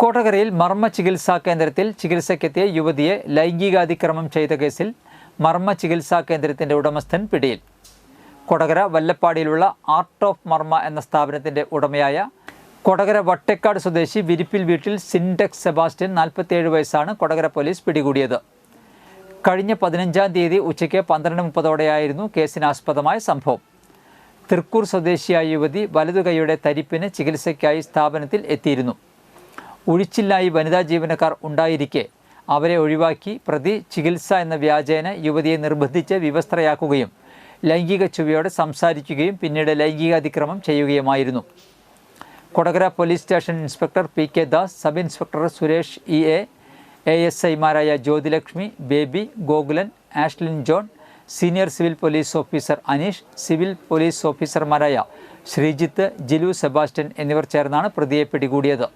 കോട്ടകരയിൽ മർമ്മ ചികിത്സാ കേന്ദ്രത്തിൽ ചികിത്സയ്ക്കെത്തിയ യുവതിയെ ലൈംഗികാതിക്രമം ചെയ്ത കേസിൽ മർമ്മ ചികിത്സാ കേന്ദ്രത്തിൻ്റെ ഉടമസ്ഥൻ പിടിയിൽ. കൊടകര വല്ലപ്പാടിയിലുള്ള ആർട്ട് ഓഫ് മർമ്മ എന്ന സ്ഥാപനത്തിൻ്റെ ഉടമയായ കൊടകര വട്ടേക്കാട് സ്വദേശി വിരിപ്പിൽ വീട്ടിൽ സിൻഡെക്സ് സെബാസ്റ്റ്യൻ 47 വയസ്സാണ് കൊടകര പോലീസ് പിടികൂടിയത്. കഴിഞ്ഞ 15-ാം തീയതി ഉച്ചയ്ക്ക് 12:30ഓടെയായിരുന്നു കേസിനാസ്പദമായ സംഭവം. തൃക്കൂർ സ്വദേശിയായ യുവതി വലതുകൈയുടെ തരിപ്പിന് ചികിത്സയ്ക്കായി സ്ഥാപനത്തിൽ എത്തിയിരുന്നു. ഒഴിച്ചില്ലായി വനിതാ ജീവനക്കാർ ഉണ്ടായിരിക്കെ അവരെ ഒഴിവാക്കി പ്രതി ചികിത്സ എന്ന വ്യാജേന യുവതിയെ നിർബന്ധിച്ച് വിവസ്ത്രയാക്കുകയും ലൈംഗിക ചുവയോടെ സംസാരിക്കുകയും പിന്നീട് ലൈംഗികാതിക്രമം ചെയ്യുകയുമായിരുന്നു. Kodakara police station inspector PK Das, sub inspector Suresh EA, ASIമാരായ Jyothilakshmi, Baby, Gokulan, Ashlin John, senior civil police officer Aneesh, civil police ഓഫീസർമാരായ ശ്രീജിത്ത്, ജിലു സെബാസ്റ്റ്യൻ എന്നിവർ ചേർന്നാണ് പ്രതിയെ പിടികൂടിയത്.